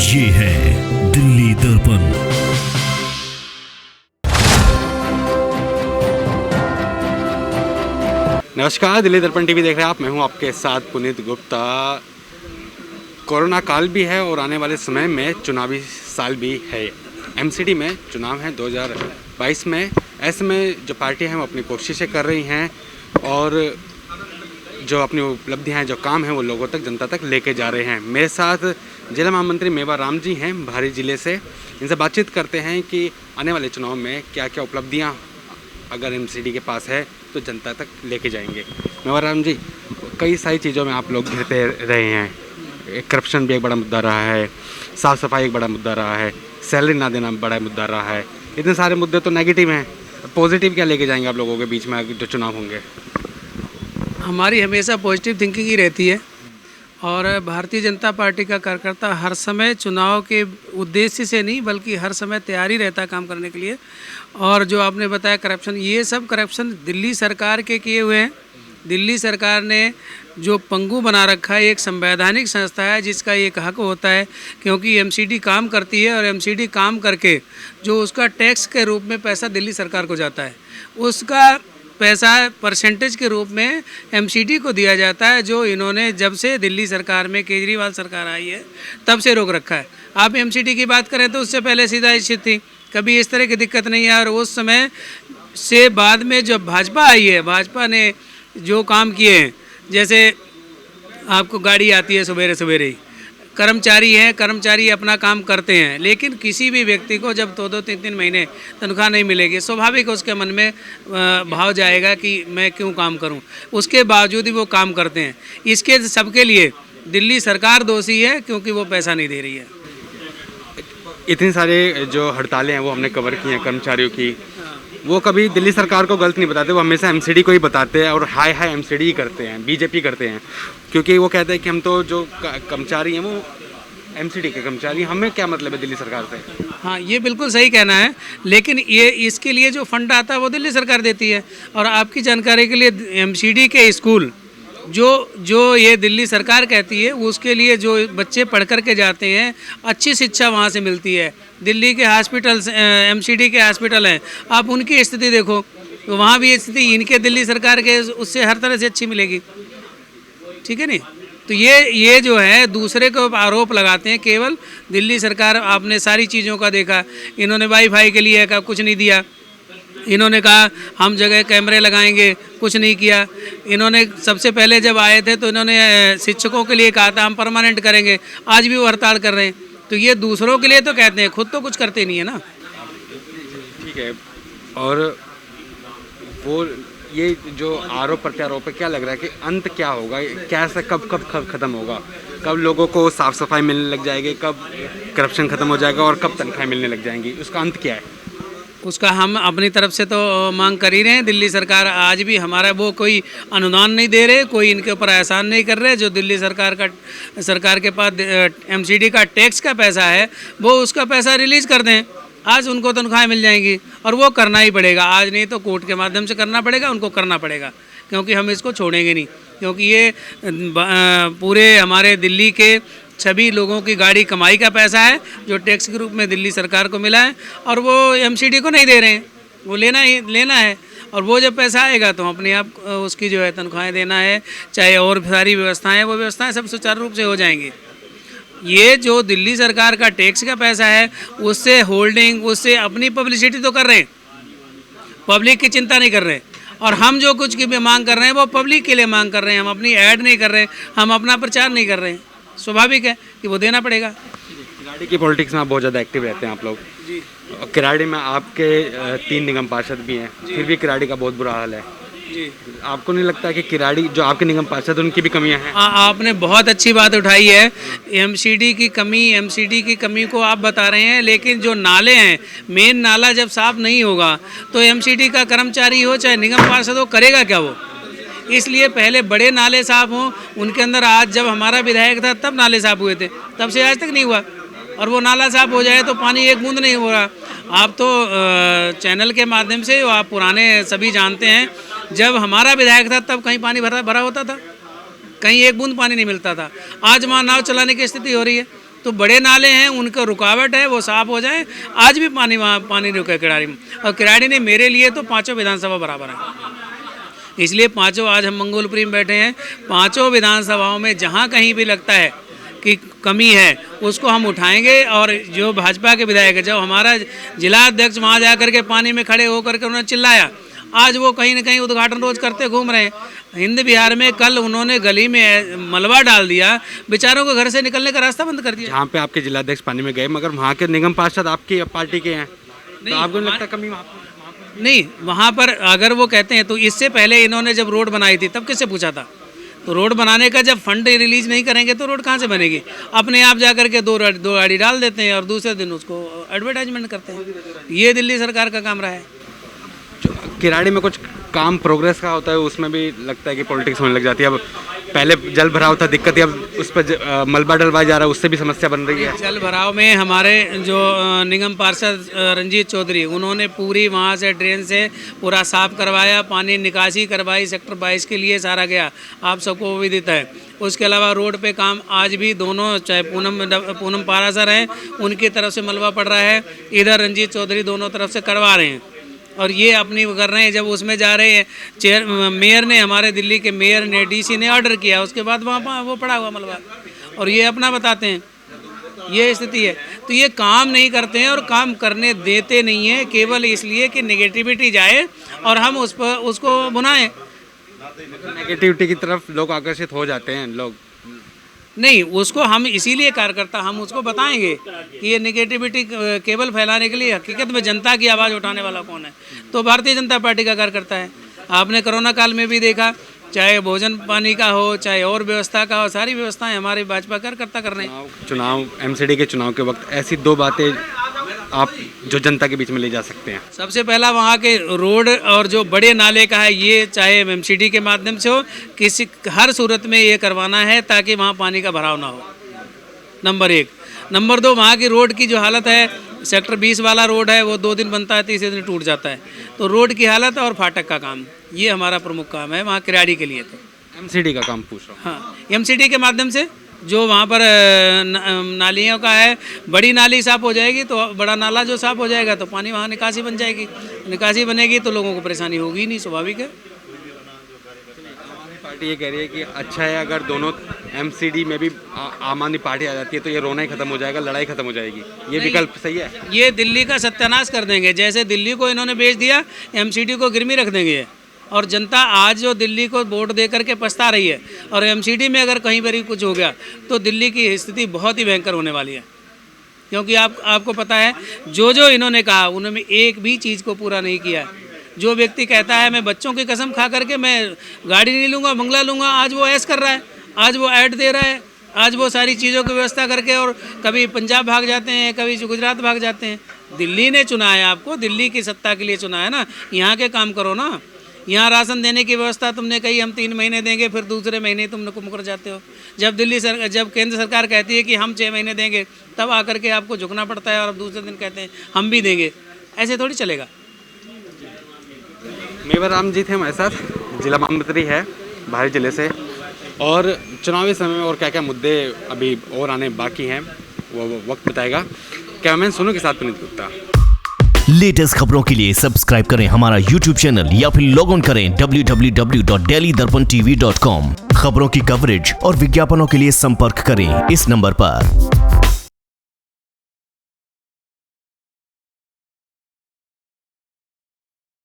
ये है दिल्ली दर्पण। नमस्कार, दिल्ली दर्पण टीवी देख रहे हैं आप। मैं हूं आपके साथ पुनीत गुप्ता। कोरोना काल भी है और आने वाले समय में चुनावी साल भी है। एमसीडी में चुनाव है 2022 में। ऐसे में जो पार्टी हैं वो अपनी कोशिशें कर रही हैं और जो अपनी उपलब्धियां हैं, जो काम हैं, वो लोगों तक, जनता तक लेके जा रहे हैं। मेरे साथ जिला महामंत्री मेवा राम जी हैं भारी जिले से। इनसे बातचीत करते हैं कि आने वाले चुनाव में क्या क्या उपलब्धियां अगर एमसीडी के पास है तो जनता तक लेके जाएंगे। मेवा राम जी, कई सारी चीज़ों में आप लोग घिरते रहे हैं। करप्शन भी एक बड़ा मुद्दा रहा है, साफ़ सफाई एक बड़ा मुद्दा रहा है, सैलरी ना देना बड़ा मुद्दा रहा है। इतने सारे मुद्दे तो नेगेटिव हैं। पॉजिटिव क्या लेके जाएंगे आप लोगों के बीच में जो चुनाव होंगे? हमारी हमेशा पॉजिटिव थिंकिंग ही रहती है और भारतीय जनता पार्टी का कार्यकर्ता हर समय चुनाव के उद्देश्य से नहीं बल्कि हर समय तैयारी रहता है काम करने के लिए। और जो आपने बताया करप्शन, ये सब करप्शन दिल्ली सरकार के किए हुए हैं। दिल्ली सरकार ने जो पंगु बना रखा है, एक संवैधानिक संस्था है जिसका एक हक होता है, क्योंकि एमसीडी काम करती है और एमसीडी काम करके जो उसका टैक्स के रूप में पैसा दिल्ली सरकार को जाता है, उसका पैसा परसेंटेज के रूप में एमसीडी को दिया जाता है, जो इन्होंने जब से दिल्ली सरकार में केजरीवाल सरकार आई है तब से रोक रखा है। आप एमसीडी की बात करें तो उससे पहले सीधा स्थित थी, कभी इस तरह की दिक्कत नहीं है। और उस समय से बाद में जब भाजपा आई है, भाजपा ने जो काम किए हैं, जैसे आपको गाड़ी आती है सवेरे सवेरे ही, कर्मचारी हैं, कर्मचारी अपना काम करते हैं, लेकिन किसी भी व्यक्ति को जब 2-2, 3-3 महीने तनख्वाह नहीं मिलेगी, स्वाभाविक उसके मन में भाव जाएगा कि मैं क्यों काम करूं। उसके बावजूद ही वो काम करते हैं। इसके सबके लिए दिल्ली सरकार दोषी है क्योंकि वो पैसा नहीं दे रही है। इतनी सारे जो हड़तालें हैं वो हमने कवर की हैं कर्मचारियों की, वो कभी दिल्ली सरकार को गलत नहीं बताते, वो हमेशा एमसीडी को ही बताते हैं और हाय हाय एमसीडी ही करते हैं, बीजेपी करते हैं। क्योंकि वो कहते हैं कि हम तो जो कर्मचारी हैं वो एमसीडी के कर्मचारी, हमें क्या मतलब है दिल्ली सरकार से। हाँ, ये बिल्कुल सही कहना है, लेकिन ये इसके लिए जो फंड आता है वो दिल्ली सरकार देती है। और आपकी जानकारी के लिए एमसीडी के स्कूल जो ये दिल्ली सरकार कहती है, उसके लिए जो बच्चे पढ़ कर के जाते हैं, अच्छी शिक्षा वहाँ से मिलती है। दिल्ली के हॉस्पिटल, एमसीडी के हॉस्पिटल हैं, आप उनकी स्थिति देखो तो वहाँ भी स्थिति इनके दिल्ली सरकार के उससे हर तरह से अच्छी मिलेगी। ठीक है नहीं? तो ये जो है दूसरे को आरोप लगाते हैं, केवल दिल्ली सरकार। आपने सारी चीज़ों का देखा, इन्होंने वाईफाई के लिए का कुछ नहीं दिया, इन्होंने कहा हम जगह कैमरे लगाएंगे, कुछ नहीं किया। इन्होंने सबसे पहले जब आए थे तो इन्होंने शिक्षकों के लिए कहा था हम परमानेंट करेंगे, आज भी वो हड़ताल कर रहे हैं। तो ये दूसरों के लिए तो कहते हैं, खुद तो कुछ करते नहीं है ना। ठीक है। और वो ये जो आरोप प्रत्यारोप है, क्या लग रहा है कि अंत क्या होगा, कैसे कब ख़त्म होगा? कब लोगों को साफ़ सफाई मिलने लग जाएगी, कब करप्शन ख़त्म हो जाएगा और कब तनख्वाहें मिलने लग जाएंगी? उसका अंत क्या है? उसका हम अपनी तरफ से तो मांग कर ही रहे हैं। दिल्ली सरकार आज भी हमारा वो कोई अनुदान नहीं दे रहे, कोई इनके ऊपर एहसान नहीं कर रहे। जो दिल्ली सरकार के पास एमसीडी का टैक्स का पैसा है, वो उसका पैसा रिलीज़ कर दें, आज उनको तनख्वाहें मिल जाएंगी। और वो करना ही पड़ेगा, आज नहीं तो कोर्ट के माध्यम से करना पड़ेगा, उनको करना पड़ेगा, क्योंकि हम इसको छोड़ेंगे नहीं। क्योंकि ये पूरे हमारे दिल्ली के सभी लोगों की गाड़ी कमाई का पैसा है जो टैक्स के रूप में दिल्ली सरकार को मिला है, और वो एमसीडी को नहीं दे रहे हैं, वो लेना है। और वो जब पैसा आएगा तो अपने आप उसकी जो है तनख्वाहें देना है, चाहे और सारी व्यवस्थाएं, वो व्यवस्थाएं सब सुचारू रूप से हो जाएंगी। ये जो दिल्ली सरकार का टैक्स का पैसा है, उससे होल्डिंग, उससे अपनी पब्लिसिटी तो कर रहे हैं, पब्लिक की चिंता नहीं कर रहे। और हम जो कुछ की भी मांग कर रहे हैं वो पब्लिक के लिए मांग कर रहे हैं, हम अपनी ऐड नहीं कर रहे, हम अपना प्रचार नहीं कर रहे हैं। स्वाभाविक है कि वो देना पड़ेगा। किराड़ी की पॉलिटिक्स में आप बहुत ज़्यादा एक्टिव रहते हैं आप लोग जी। किराड़ी में आपके 3 निगम पार्षद भी हैं, फिर भी किराड़ी का बहुत बुरा हाल है जी। आपको नहीं लगता कि किराड़ी जो आपके निगम पार्षद, उनकी भी कमियां हैं? आपने बहुत अच्छी बात उठाई है। एमसीडी की कमी को आप बता रहे हैं, लेकिन जो नाले हैं, मेन नाला जब साफ नहीं होगा तो एमसीडी का कर्मचारी हो चाहे निगम पार्षद हो, करेगा क्या वो? इसलिए पहले बड़े नाले साफ हों उनके अंदर। आज जब हमारा विधायक था तब नाले साफ हुए थे, तब से आज तक नहीं हुआ। और वो नाला साफ हो जाए तो पानी एक बूंद नहीं हो रहा। आप तो चैनल के माध्यम से, आप पुराने सभी जानते हैं, जब हमारा विधायक था तब कहीं पानी भरा होता था, कहीं एक बूंद पानी नहीं मिलता था। आज वहाँ नाव चलाने की स्थिति हो रही है। तो बड़े नाले हैं उनका रुकावट है वो साफ़ हो जाए। आज भी पानी वहाँ पानी रुका किराड़ी में, और किराड़ी ने मेरे लिए तो 5 विधानसभा बराबर है। इसलिए 5 आज हम मंगोलपुरी में बैठे हैं, 5 विधानसभाओं में जहाँ कहीं भी लगता है कि कमी है उसको हम उठाएंगे। और जो भाजपा के विधायक है, जब हमारा जिला अध्यक्ष वहाँ जा कर के पानी में खड़े होकर के उन्होंने चिल्लाया, आज वो कहीं ना कहीं उद्घाटन रोज करते घूम रहे हैं। हिंद बिहार में कल उन्होंने गली में मलबा डाल दिया, बेचारों को घर से निकलने का रास्ता बंद कर दिया। जहाँ पे आपके जिलाध्यक्ष पानी में गए, मगर वहाँ के निगम पार्षद आपकी पार्टी के हैं, तो आपको नहीं लगता कमी वहाँ पर? नहीं, वहाँ पर अगर वो कहते हैं तो इससे पहले इन्होंने जब रोड बनाई थी तब किससे पूछा था? तो रोड बनाने का जब फंड रिलीज नहीं करेंगे तो रोड कहाँ से बनेगी? अपने आप जा कर के दो गाड़ी डाल देते हैं और दूसरे दिन उसको एडवर्टाइजमेंट करते हैं। ये दिल्ली सरकार का काम रहा है। किराड़ी में कुछ काम प्रोग्रेस का होता है, उसमें भी लगता है कि पॉलिटिक्स होने लग जाती है। अब पहले जल भराव था, दिक्कत है, अब उस पर मलबा डलवाया जा रहा है, उससे भी समस्या बन रही है। जल भराव में हमारे जो निगम पार्षद रंजीत चौधरी, उन्होंने पूरी वहाँ से ड्रेन से पूरा साफ करवाया, पानी निकासी करवाई, सेक्टर 22 के लिए सारा गया, आप सबको विदित है। उसके अलावा रोड पे काम आज भी दोनों, चाहे पूनम पारासर हैं, उनकी तरफ से मलबा पड़ रहा है, इधर रंजीत चौधरी दोनों तरफ से करवा रहे हैं और ये अपनी कर रहे हैं। जब उसमें जा रहे हैं, मेयर ने, हमारे दिल्ली के मेयर ने, डीसी ने ऑर्डर किया, उसके बाद वहाँ वो पड़ा हुआ मलबा, और ये अपना बताते हैं, ये स्थिति है। तो ये काम नहीं करते हैं और काम करने देते नहीं हैं, केवल इसलिए कि नेगेटिविटी जाए और हम उस पर उसको बुनाएं। नेगेटिविटी की तरफ लोग आकर्षित हो जाते हैं। लोग नहीं, उसको हम इसीलिए कार्यकर्ता हम उसको बताएंगे कि ये नेगेटिविटी केवल फैलाने के लिए, हकीकत में जनता की आवाज़ उठाने वाला कौन है? तो भारतीय जनता पार्टी का कार्यकर्ता है। आपने कोरोना काल में भी देखा, चाहे भोजन पानी का हो, चाहे और व्यवस्था का हो, सारी व्यवस्थाएं हमारे भाजपा कार्यकर्ता कर रहे हैं। चुनाव एमसीडी के चुनाव के वक्त ऐसी 2 बातें आप जो जनता के बीच में ले जा सकते हैं। सबसे पहला वहाँ के रोड और जो बड़े नाले का है, ये चाहे एमसीडी के माध्यम से हो, किसी हर सूरत में ये करवाना है ताकि वहाँ पानी का भराव ना हो, नंबर 1। नंबर 2, वहाँ की रोड की जो हालत है, सेक्टर 20 वाला रोड है, वो 2 दिन बनता है, तीसरे दिन टूट जाता है। तो रोड की हालत और फाटक का काम, ये हमारा प्रमुख काम है वहाँ किराड़ी के लिए। तो एमसीडी का काम पूछ रहा हूँ। हाँ, एमसीडी के माध्यम से जो वहाँ पर नालियों का है, बड़ी नाली साफ़ हो जाएगी तो बड़ा नाला जो साफ़ हो जाएगा तो पानी वहाँ निकासी बन जाएगी, निकासी बनेगी तो लोगों को परेशानी होगी ही नहीं, स्वाभाविक है। पार्टी ये कह रही है कि अच्छा है अगर दोनों एमसीडी में भी आम आदमी पार्टी आ जाती है तो ये रोना ही खत्म हो जाएगा, लड़ाई खत्म हो जाएगी। ये विकल्प सही है? ये दिल्ली का सत्यानाश कर देंगे, जैसे दिल्ली को इन्होंने बेच दिया, एमसीडी को गिरमी रख देंगे। और जनता आज जो दिल्ली को वोट दे करके पछता रही है, और एमसीडी में अगर कहीं पर कुछ हो गया तो दिल्ली की स्थिति बहुत ही भयंकर होने वाली है। क्योंकि आपको पता है जो इन्होंने कहा उन्होंने एक भी चीज़ को पूरा नहीं किया है। जो व्यक्ति कहता है मैं बच्चों की कसम खा करके मैं गाड़ी नहीं लूँगा, बंगला लूँगा, आज वो ऐश कर रहा है, आज वो ऐड दे रहा है, आज वो सारी चीज़ों की व्यवस्था करके और कभी पंजाब भाग जाते हैं, कभी गुजरात भाग जाते हैं। दिल्ली ने चुना है आपको, दिल्ली की सत्ता के लिए चुना है ना, यहाँ के काम करो ना। यहाँ राशन देने की व्यवस्था तुमने कही हम 3 महीने देंगे, फिर दूसरे महीने तुम मुकर जाते हो। जब जब केंद्र सरकार कहती है कि हम 6 महीने देंगे, तब आकर के आपको झुकना पड़ता है और अब दूसरे दिन कहते हैं हम भी देंगे। ऐसे थोड़ी चलेगा। मेवा राम जी थे हमारे साथ, जिला महामंत्री है बाहरी जिले से, और चुनावी समय में और क्या क्या मुद्दे अभी और आने बाकी हैं वो वक्त बताएगा। कैमरामैन सोनू के साथ पुनीत गुप्ता। लेटेस्ट खबरों के लिए सब्सक्राइब करें हमारा YouTube चैनल या फिर लॉग ऑन करें www.delhidarpantv.com। खबरों की कवरेज और विज्ञापनों के लिए संपर्क करें इस नंबर पर।